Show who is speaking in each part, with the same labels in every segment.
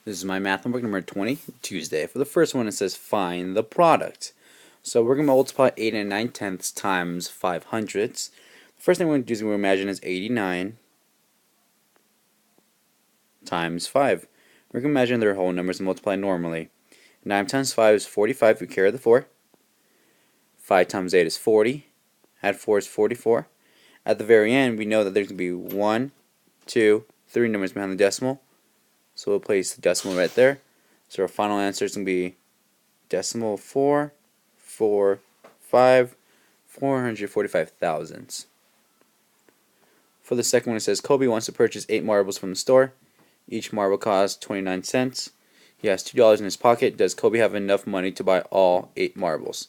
Speaker 1: This is my math homework number 20, Tuesday. For the first one, it says find the product. So we're going to multiply 8 and 9 tenths times 5 hundredths. The first thing we're going to do is we're going to imagine is 89 times 5. We're going to imagine their whole numbers and multiply normally. 9 times 5 is 45. We carry the 4. 5 times 8 is 40. Add 4 is 44. At the very end, we know that there's going to be 1, 2, 3 numbers behind the decimal. So we'll place the decimal right there. So our final answer is going to be decimal 445 445 thousandths. For the second one, it says Kobe wants to purchase 8 marbles from the store. Each marble costs 29 cents. He has $2 in his pocket. Does Kobe have enough money to buy all 8 marbles?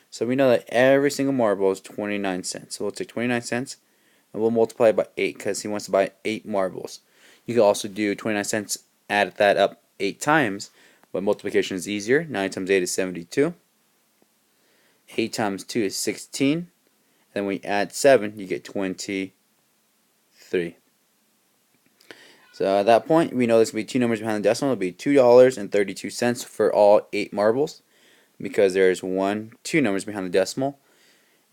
Speaker 1: So we know that every single marble is 29 cents. So we'll take 29 cents and we'll multiply it by 8 because he wants to buy 8 marbles. You can also do 29 cents, add that up 8 times, but multiplication is easier. 9 times 8 is 72. 8 times 2 is 16. Then when you add 7, you get 23. So at that point, we know there's going to be 2 numbers behind the decimal. It'll be $2.32 for all 8 marbles because there's 2 numbers behind the decimal.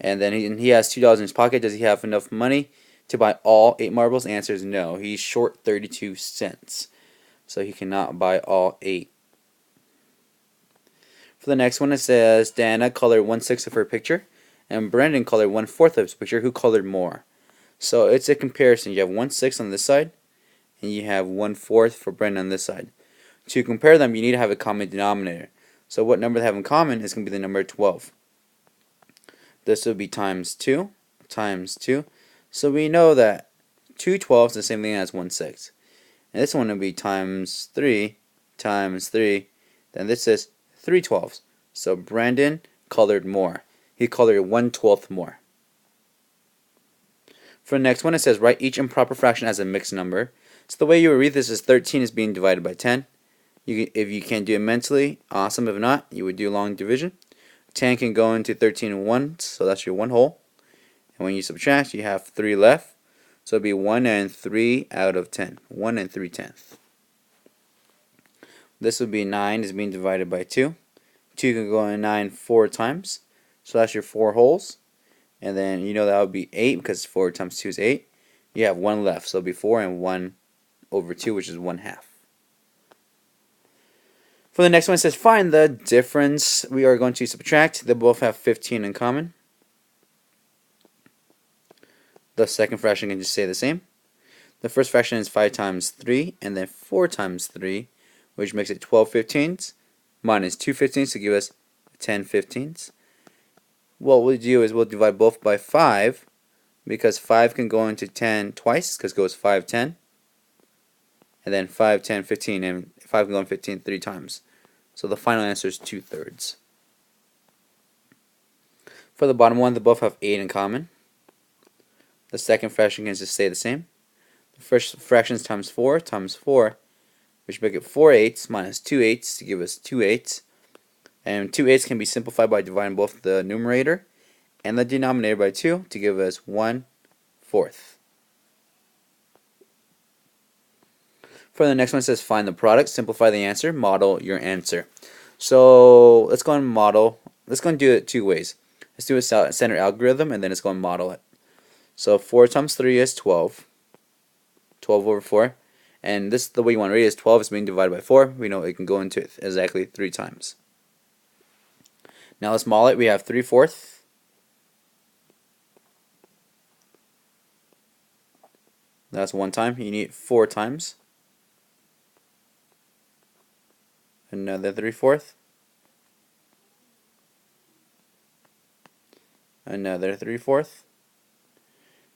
Speaker 1: And then he has $2 in his pocket. Does he have enough money to buy all 8 marbles? The answer is no. He's short 32 cents. So he cannot buy all 8. For the next one, it says Dana colored 1/6 of her picture and Brendan colored 1/4 of his picture. Who colored more? So it's a comparison. You have 1/6 on this side and you have 1/4 for Brendan on this side. To compare them, you need to have a common denominator. So what number they have in common is going to be the number 12. This will be times 2 times 2. So we know that 2 12s is the same thing as 1/6. And this one will be times 3 times 3. Then this is 3 12s. So Brandon colored more. He colored 1/12 more. For the next one, it says write each improper fraction as a mixed number. So the way you would read this is 13 is being divided by 10. If you can do it mentally, awesome. If not, you would do long division. 10 can go into 13 once, so that's your 1 whole. And when you subtract, you have 3 left. So it'll be 1 and 3 out of 10. 1 and 3/10. This would be 9 is being divided by 2. 2 can go in 9 4 times. So that's your 4 wholes. And then you know that would be 8 because 4 times 2 is 8. You have 1 left. So it'll be 4 and 1 over 2, which is 1/2. For the next one, it says find the difference. We are going to subtract. They both have 15 in common. The second fraction can just stay the same. The first fraction is 5 times 3 and then 4 times 3, which makes it 12 15ths minus 2 15ths to give us 10 15ths. What we'll do is we'll divide both by 5 because 5 can go into 10 twice because it goes 5 10. And then 5 10 15, and 5 can go in 15 3 times. So the final answer is 2/3. For the bottom one, they both have 8 in common. The second fraction can just stay the same. The first fraction is times 4, which make it 4 eighths minus 2 eighths to give us 2 eighths. And 2 eighths can be simplified by dividing both the numerator and the denominator by 2 to give us 1/4. For the next one, it says find the product, simplify the answer, model your answer. So let's go and model. Let's go and do it 2 ways. Let's do a standard algorithm and then let's go and model it. So 4 times 3 is 12. 12 over 4. And this, the way you want to read it is 12 is being divided by 4. We know it can go into it exactly 3 times. Now let's model it. We have 3/4. That's 1 time. You need 4 times. Another 3/4. Another 3/4.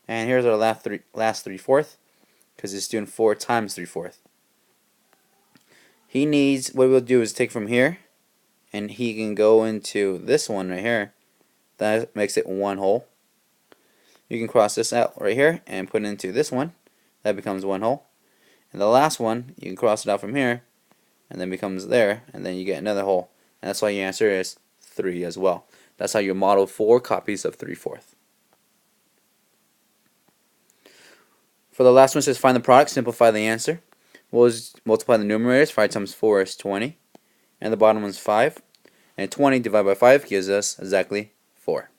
Speaker 1: And here's our last 3/4 because it's doing 4 times 3/4. He needs, what we'll do is take from here and he can go into this one right here. That makes it 1 whole. You can cross this out right here and put it into this one. That becomes 1 whole. And the last one, you can cross it out from here and then becomes there, and then you get another whole. And that's why your answer is 3 as well. That's how you model 4 copies of 3/4. For the last one, it says find the product, simplify the answer. We'll just multiply the numerators. 5 times 4 is 20. And the bottom one's 5. And 20 divided by 5 gives us exactly 4.